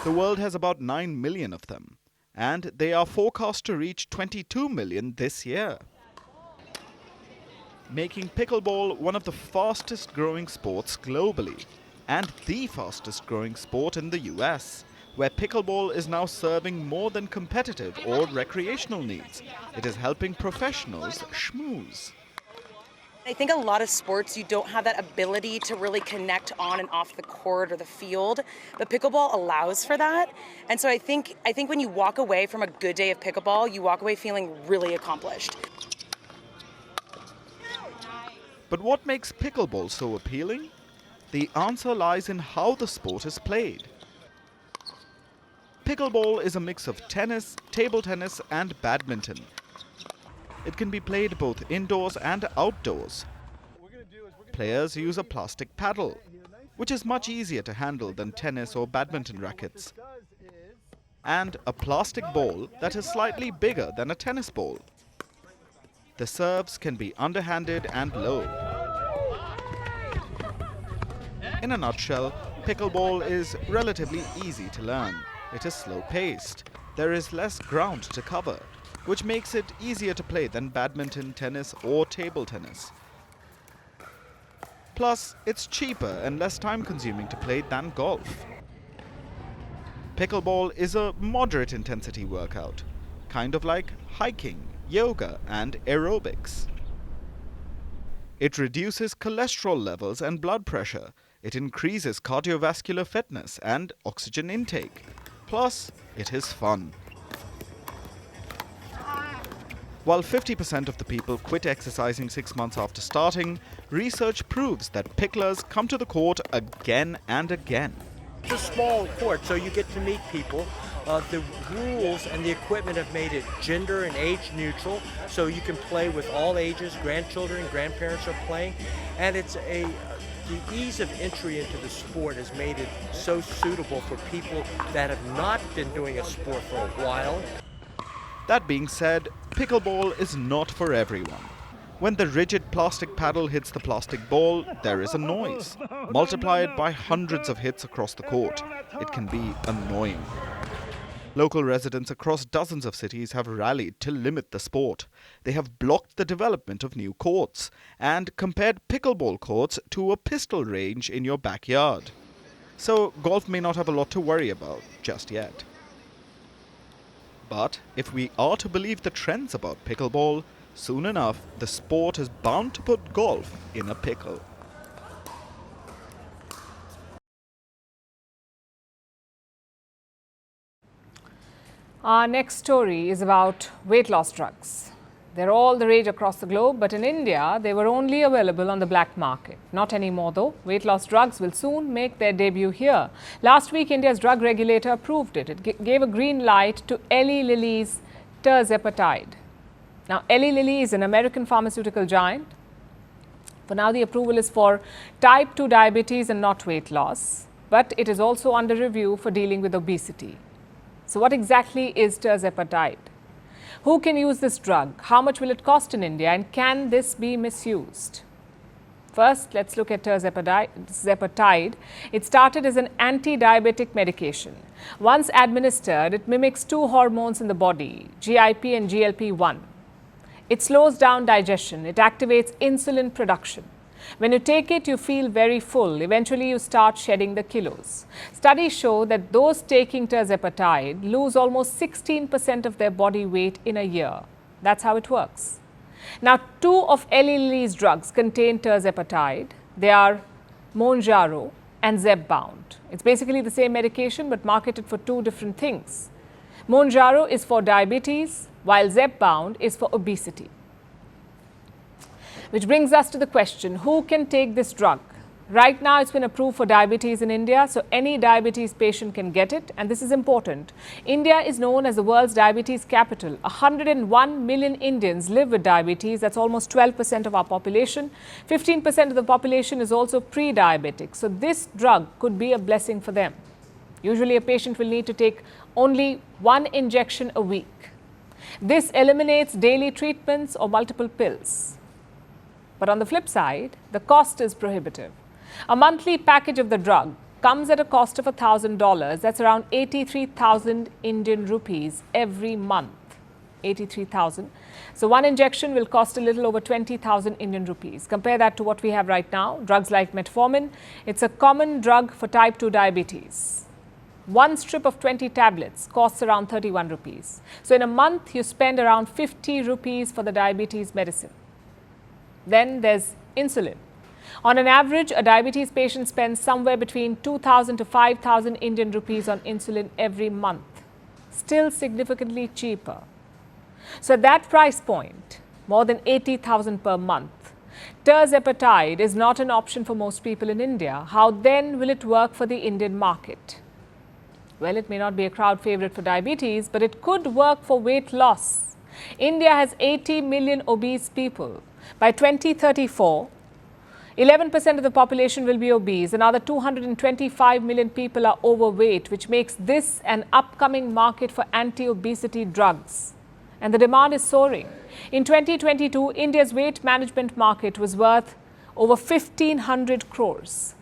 The world has about 9 million of them, and they are forecast to reach 22 million this year, making pickleball one of the fastest growing sports globally, and the fastest growing sport in the US, where pickleball is now serving more than competitive or recreational needs. It is helping professionals schmooze. I think a lot of sports, you don't have that ability to really connect on and off the court or the field, but pickleball allows for that. And so I think when you walk away from a good day of pickleball, you walk away feeling really accomplished. But what makes pickleball so appealing? The answer lies in how the sport is played. Pickleball is a mix of tennis, table tennis and badminton. It can be played both indoors and outdoors. Players use a plastic paddle, which is much easier to handle than tennis or badminton rackets, and a plastic ball that is slightly bigger than a tennis ball. The serves can be underhanded and low. In a nutshell, pickleball is relatively easy to learn. It is slow-paced. There is less ground to cover, which makes it easier to play than badminton, tennis or table tennis. Plus, it's cheaper and less time-consuming to play than golf. Pickleball is a moderate intensity workout. kind of like hiking, yoga, and aerobics. It reduces cholesterol levels and blood pressure. It increases cardiovascular fitness and oxygen intake. Plus, it is fun. While 50% of the people quit exercising 6 months after starting, research proves that picklers come to the court again and again. It's a small court, so you get to meet people. The rules and the equipment have made it gender and age neutral, so you can play with all ages. Grandchildren, grandparents are playing, and the ease of entry into the sport has made it so suitable for people that have not been doing a sport for a while. That being said, pickleball is not for everyone. When the rigid plastic paddle hits the plastic ball, there is a noise. Multiply it by hundreds of hits across the court. It can be annoying. Local residents across dozens of cities have rallied to limit the sport. They have blocked the development of new courts and compared pickleball courts to a pistol range in your backyard. So golf may not have a lot to worry about just yet. But if we are to believe the trends about pickleball, soon enough the sport is bound to put golf in a pickle. Our next story is about weight loss drugs. They're all the rage across the globe, but in India, they were only available on the black market. Not anymore though. Weight loss drugs will soon make their debut here. Last week, India's drug regulator approved it. It gave a green light to Eli Lilly's tirzepatide. Now, Eli Lilly is an American pharmaceutical giant. For now, the approval is for type 2 diabetes and not weight loss, but it is also under review for dealing with obesity. So what exactly is tirzepatide? Who can use this drug? How much will it cost in India? And can this be misused? First, let's look at tirzepatide. It started as an anti-diabetic medication. Once administered, it mimics two hormones in the body, GIP and GLP-1. It slows down digestion. It activates insulin production. When you take it, you feel very full. Eventually, you start shedding the kilos. Studies show that those taking tirzepatide lose almost 16% of their body weight in a year. That's how it works. Now, two of Eli Lilly's drugs contain tirzepatide. They are Mounjaro and Zepbound. It's basically the same medication but marketed for two different things. Mounjaro is for diabetes, while Zepbound is for obesity. Which brings us to the question, who can take this drug? Right now, it's been approved for diabetes in India, so any diabetes patient can get it, and this is important. India is known as the world's diabetes capital. 101 million Indians live with diabetes. That's almost 12% of our population. 15% of the population is also pre-diabetic, so this drug could be a blessing for them. Usually, a patient will need to take only one injection a week. This eliminates daily treatments or multiple pills. But on the flip side, the cost is prohibitive. A monthly package of the drug comes at a cost of $1,000. That's around 83,000 Indian rupees every month. 83,000. So one injection will cost a little over 20,000 Indian rupees. Compare that to what we have right now. Drugs like metformin. It's a common drug for type 2 diabetes. One strip of 20 tablets costs around 31 rupees. So in a month, you spend around 50 rupees for the diabetes medicine. Then there's insulin. On an average, a diabetes patient spends somewhere between 2,000 to 5,000 Indian rupees on insulin every month. Still significantly cheaper. So at that price point, more than 80,000 per month, tirzepatide is not an option for most people in India. How then will it work for the Indian market? Well, it may not be a crowd favorite for diabetes, but it could work for weight loss. India has 80 million obese people. By 2034, 11% of the population will be obese. Another 225 million people are overweight, which makes this an upcoming market for anti-obesity drugs. And the demand is soaring. In 2022, India's weight management market was worth over 1,500 crores.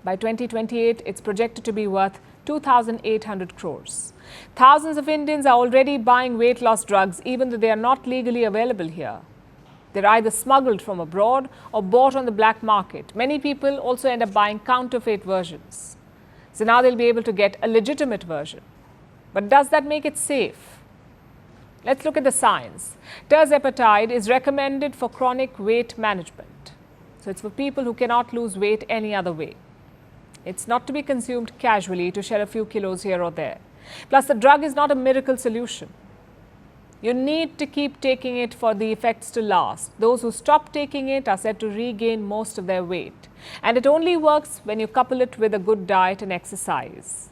By 2028, it's projected to be worth 2,800 crores. Thousands of Indians are already buying weight loss drugs, even though they are not legally available here. They're either smuggled from abroad or bought on the black market. Many people also end up buying counterfeit versions. So now they'll be able to get a legitimate version. But does that make it safe? Let's look at the science. Tirzepatide is recommended for chronic weight management. So it's for people who cannot lose weight any other way. It's not to be consumed casually to shed a few kilos here or there. Plus, the drug is not a miracle solution. You need to keep taking it for the effects to last. Those who stop taking it are said to regain most of their weight. And it only works when you couple it with a good diet and exercise.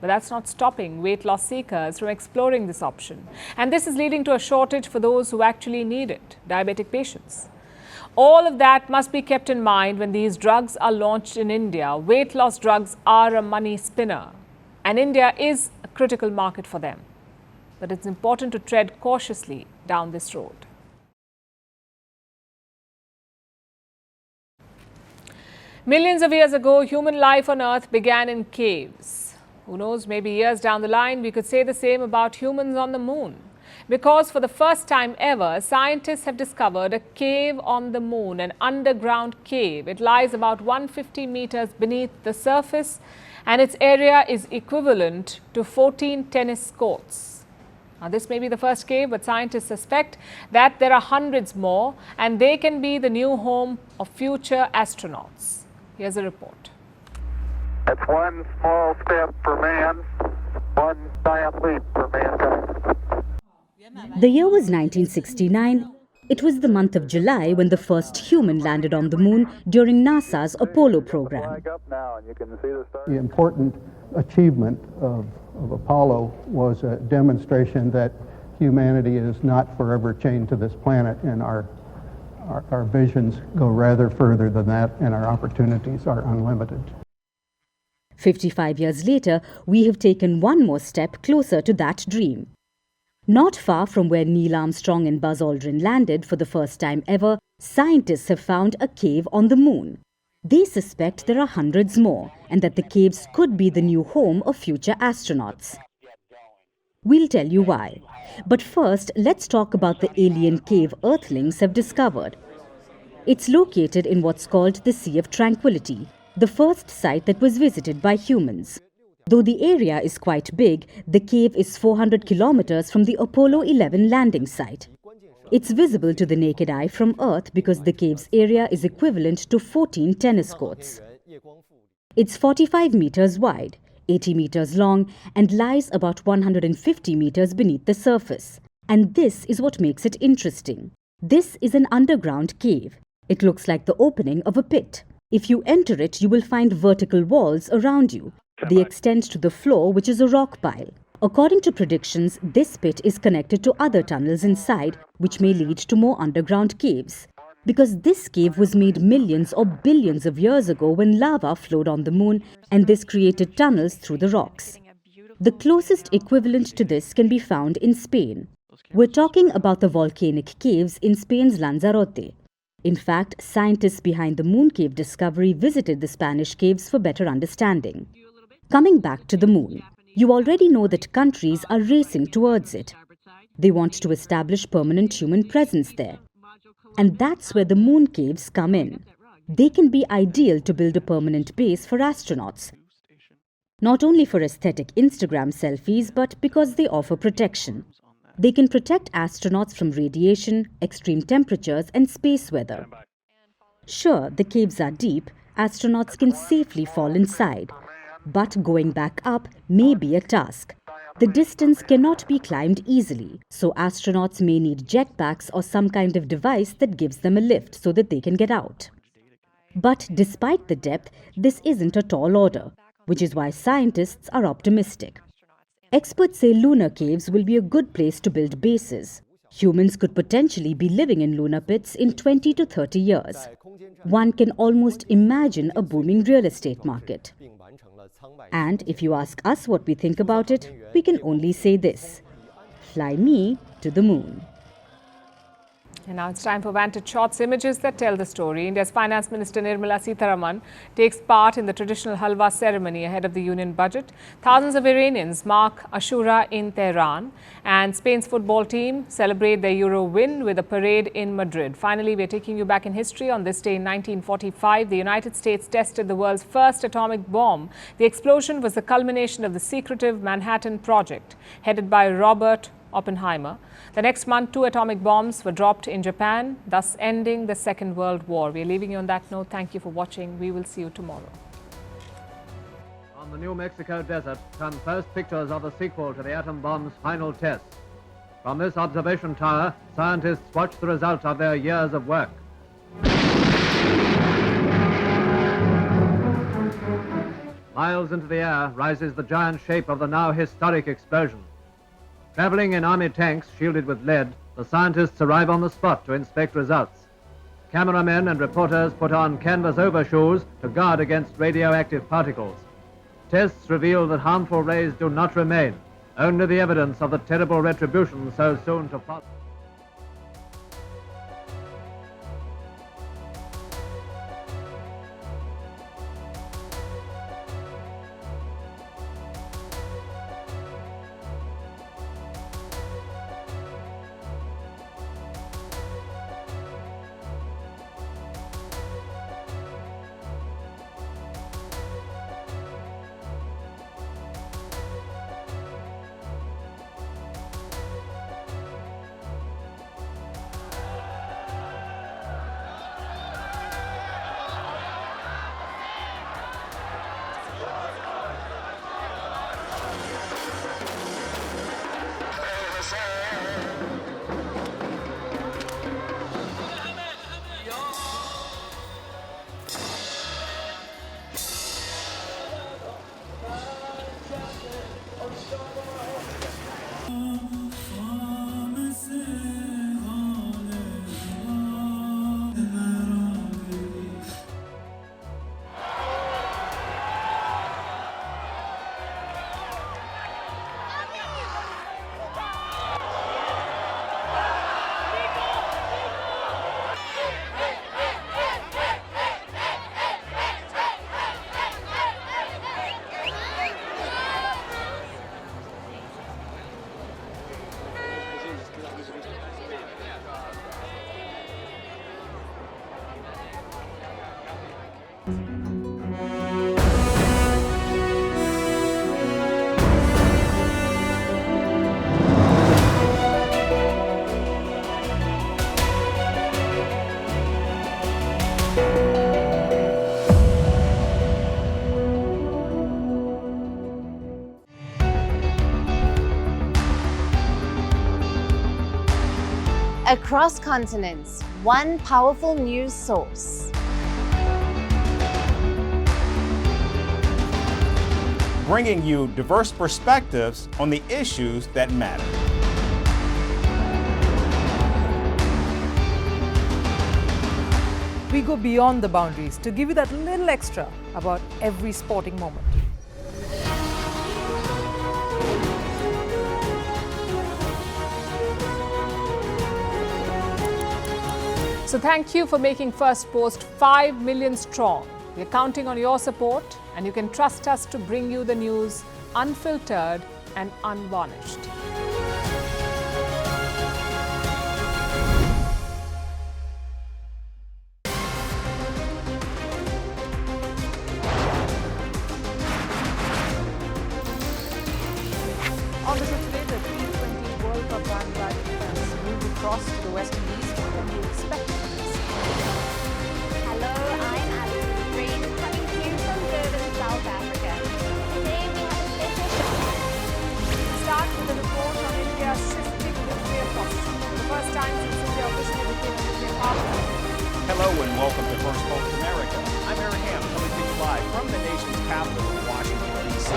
But that's not stopping weight loss seekers from exploring this option. And this is leading to a shortage for those who actually need it, diabetic patients. All of that must be kept in mind when these drugs are launched in India. Weight loss drugs are a money spinner, and India is a critical market for them. But it's important to tread cautiously down this road. Millions of years ago, human life on Earth began in caves. Who knows, maybe years down the line, we could say the same about humans on the moon. Because for the first time ever, scientists have discovered a cave on the moon, an underground cave. It lies about 150 meters beneath the surface, and its area is equivalent to 14 tennis courts. Now, this may be the first cave, but scientists suspect that there are hundreds more, and they can be the new home of future astronauts. Here's a report. It's one small step for man, one giant leap for mankind. The year was 1969. It was the month of July when the first human landed on the moon during NASA's Apollo program. The important achievement of Apollo was a demonstration that humanity is not forever chained to this planet, and our visions go rather further than that, and our opportunities are unlimited. 55 years later, we have taken one more step closer to that dream. Not far from where Neil Armstrong and Buzz Aldrin landed for the first time ever, scientists have found a cave on the moon. They suspect there are hundreds more, and that the caves could be the new home of future astronauts. We'll tell you why. But first, let's talk about the alien cave Earthlings have discovered. It's located in what's called the Sea of Tranquility, the first site that was visited by humans. Though the area is quite big, the cave is 400 kilometers from the Apollo 11 landing site. It's visible to the naked eye from Earth because the cave's area is equivalent to 14 tennis courts. It's 45 meters wide, 80 meters long, and lies about 150 meters beneath the surface. And this is what makes it interesting. This is an underground cave. It looks like the opening of a pit. If you enter it, you will find vertical walls around you. They extend to the floor, which is a rock pile. According to predictions, this pit is connected to other tunnels inside, which may lead to more underground caves. Because this cave was made millions or billions of years ago when lava flowed on the moon, and this created tunnels through the rocks. The closest equivalent to this can be found in Spain. We're talking about the volcanic caves in Spain's Lanzarote. In fact, scientists behind the moon cave discovery visited the Spanish caves for better understanding. Coming back to the moon, you already know that countries are racing towards it. They want to establish permanent human presence there. And that's where the moon caves come in. They can be ideal to build a permanent base for astronauts. Not only for aesthetic Instagram selfies, but because they offer protection. They can protect astronauts from radiation, extreme temperatures, and space weather. Sure, the caves are deep, astronauts can safely fall inside. But going back up may be a task. The distance cannot be climbed easily, so astronauts may need jetpacks or some kind of device that gives them a lift so that they can get out. But despite the depth, this isn't a tall order, which is why scientists are optimistic. Experts say lunar caves will be a good place to build bases. Humans could potentially be living in lunar pits in 20 to 30 years. One can almost imagine a booming real estate market. And if you ask us what we think about it, we can only say this: fly me to the moon. And now it's time for Vantage Shots, images that tell the story. India's Finance Minister Nirmala Sitharaman takes part in the traditional halwa ceremony ahead of the union budget. Thousands of Iranians mark Ashura in Tehran, and Spain's football team celebrate their Euro win with a parade in Madrid. Finally, we're taking you back in history. On this day in 1945, the United States tested the world's first atomic bomb. The explosion was the culmination of the secretive Manhattan Project, headed by Robert Oppenheimer. The next month, 2 atomic bombs were dropped in Japan, thus ending the Second World War. We are leaving you on that note. Thank you for watching. We will see you tomorrow. On the New Mexico desert come first pictures of the sequel to the atom bomb's final test. From this observation tower, scientists watch the result of their years of work. Miles into the air rises the giant shape of the now historic explosion. Traveling in army tanks shielded with lead, the scientists arrive on the spot to inspect results. Cameramen and reporters put on canvas overshoes to guard against radioactive particles. Tests reveal that harmful rays do not remain, only the evidence of the terrible retribution so soon to follow. Across continents, one powerful news source. Bringing you diverse perspectives on the issues that matter. We go beyond the boundaries to give you that little extra about every sporting moment. So thank you for making Firstpost 5 million strong. We're counting on your support, and you can trust us to bring you the news unfiltered and unvarnished. On the show today, the T20 World Cup bandwagon fans moved across to the West Indies. What can you expect from this? Hello, I'm Alison Green, coming to you from Durban, South Africa. Today we have a special show. Start with a report on India's shifting nuclear posture. The first time since India officially became a nuclear power. Hello and welcome to Firstpost America. I'm Aaron Ham, coming to you live from the nation's capital, Washington, D.C.